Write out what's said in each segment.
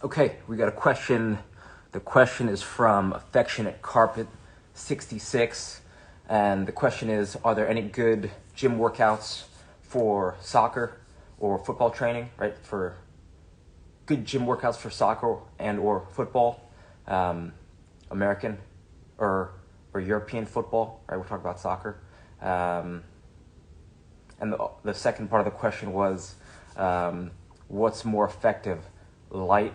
Okay, we got a question. The question is from Affectionate Carpet 66. And the question is, are there any good gym workouts for soccer or football training, right? For good gym workouts for soccer and or football, American or European football, right? We're talking about soccer. And the second part of the question was, what's more effective, lightweight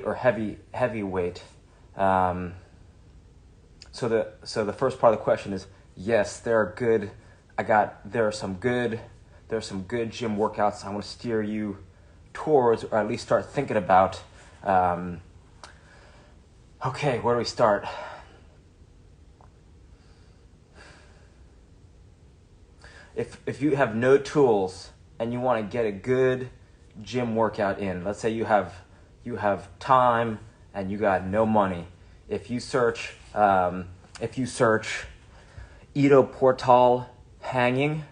or heavyweight? So the first part of the question is, yes, there are some good gym workouts I want to steer you towards, or at least start thinking about. Okay, where do we start? If you have no tools and you want to get a good gym workout in, let's say you have time and you got no money. If you search Ido Portal hanging,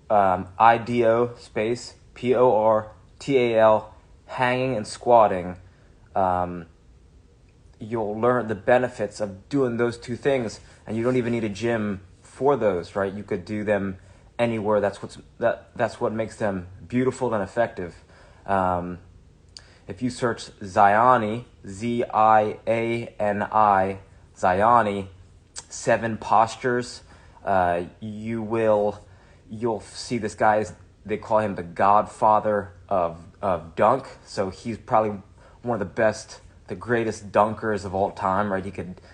IDO space PORTAL hanging and squatting, you'll learn the benefits of doing those two things, and you don't even need a gym for those, right? You could do them anywhere. That's what makes them beautiful and effective. If you search Ziani, Ziani, Ziani, 7 postures, you'll see this guy. They call him the godfather of dunk. So he's probably one of the greatest dunkers of all time, right?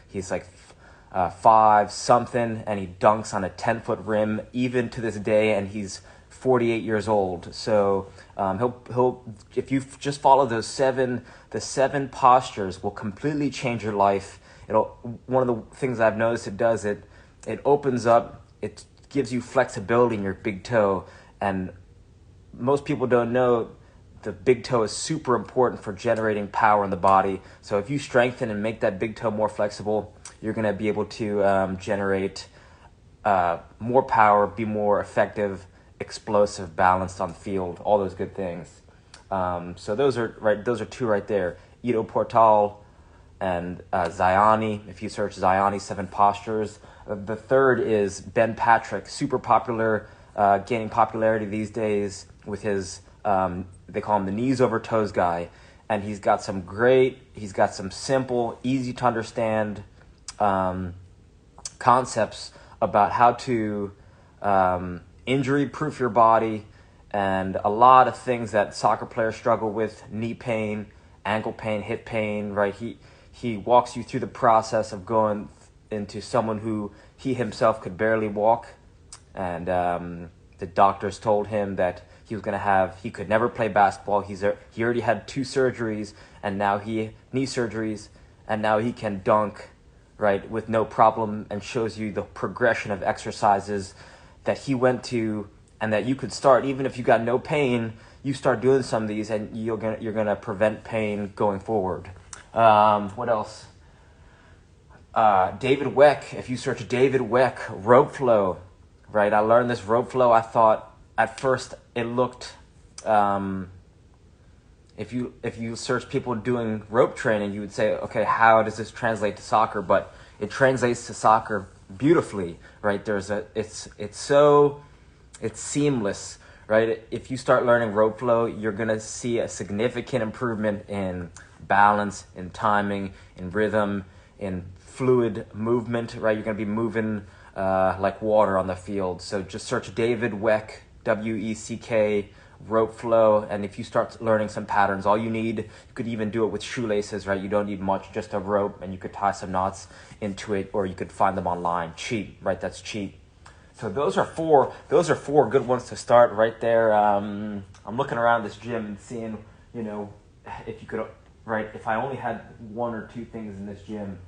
He's like 5 something, and he dunks on a 10-foot rim even to this day, and he's 48 years old. So he'll if you just follow the 7 postures will completely change your life. One of the things I've noticed it does, it opens up, it gives you flexibility in your big toe, and most people don't know the big toe is super important for generating power in the body. So if you strengthen and make that big toe more flexible, you're going to be able to generate more power, be more effective, explosive, balanced on the field, all those good things. So those are 2 right there. Ido Portal and Ziani. If you search Ziani 7 postures. The third is Ben Patrick, super popular, gaining popularity these days with his, they call him the knees over toes guy. And he's got some simple, easy to understand concepts about how to injury-proof your body, and a lot of things that soccer players struggle with: knee pain, ankle pain, hip pain, right? He walks you through the process of going into someone who he himself could barely walk, and the doctors told him that he could never play basketball. He already had 2 surgeries, and now knee surgeries, and now he can dunk, right, with no problem, and shows you the progression of exercises that he went to, and that you could start even if you got no pain. You start doing some of these, and you're gonna prevent pain going forward. What else? David Weck. If you search David Weck rope flow, right? I learned this rope flow. I thought at first it looked. If you search people doing rope training, you would say, okay, how does this translate to soccer? But it translates to soccer beautifully, right? It's seamless, right? If you start learning rope flow, you're gonna see a significant improvement in balance, in timing, in rhythm, in fluid movement, right? You're gonna be moving like water on the field. So just search David Weck, WECK, rope flow, and if you start learning some patterns, all you could even do it with shoelaces, right? You don't need much, just a rope, and you could tie some knots into it, or you could find them online. Cheap, right? That's cheap. So those are four good ones to start right there. I'm looking around this gym and seeing, if you could, right, if I only had 1 or 2 things in this gym,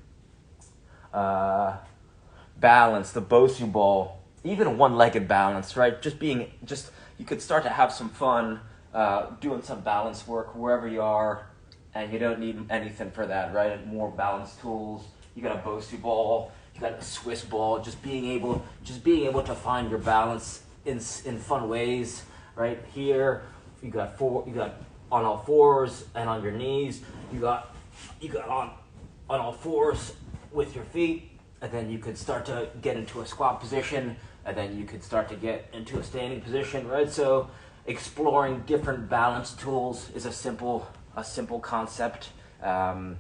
balance, the Bosu ball, even a one-legged balance, right? You could start to have some fun doing some balance work wherever you are, and you don't need anything for that, right? More balance tools. You got a Bosu ball, you got a Swiss ball. Just being able to find your balance in fun ways, right? Here you got on all fours and on your knees. You got on all fours with your feet, and then you could start to get into a squat position, and then you could start to get into a standing position, right? So exploring different balance tools is a simple concept. And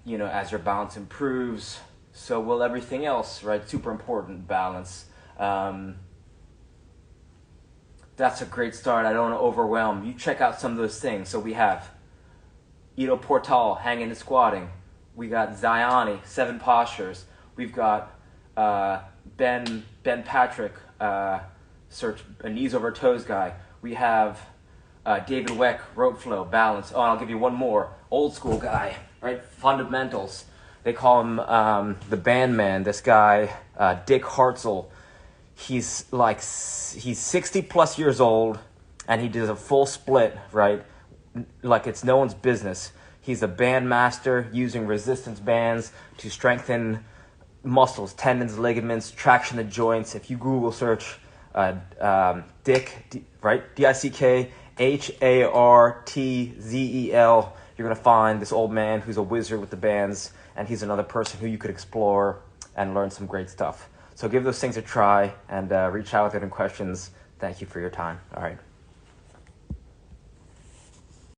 as your balance improves, so will everything else, right? Super important, balance. That's a great start. I don't want to overwhelm. You check out some of those things. So we have Ido Portal, hanging and squatting. We got Ziani, 7 postures. We've got Ben Patrick, search a knees over toes guy. We have David Weck, rope flow, balance. Oh, and I'll give you one more. Old school guy, right? Fundamentals. They call him the band man. This guy, Dick Hartzell. He's 60 plus years old, and he does a full split, right? Like it's no one's business. He's a band master using resistance bands to strengthen muscles, tendons, ligaments, traction the joints. If you Google search Dick, right? DICK HARTZEL, you're going to find this old man who's a wizard with the bands, and he's another person who you could explore and learn some great stuff. So give those things a try and reach out with any questions. Thank you for your time. All right.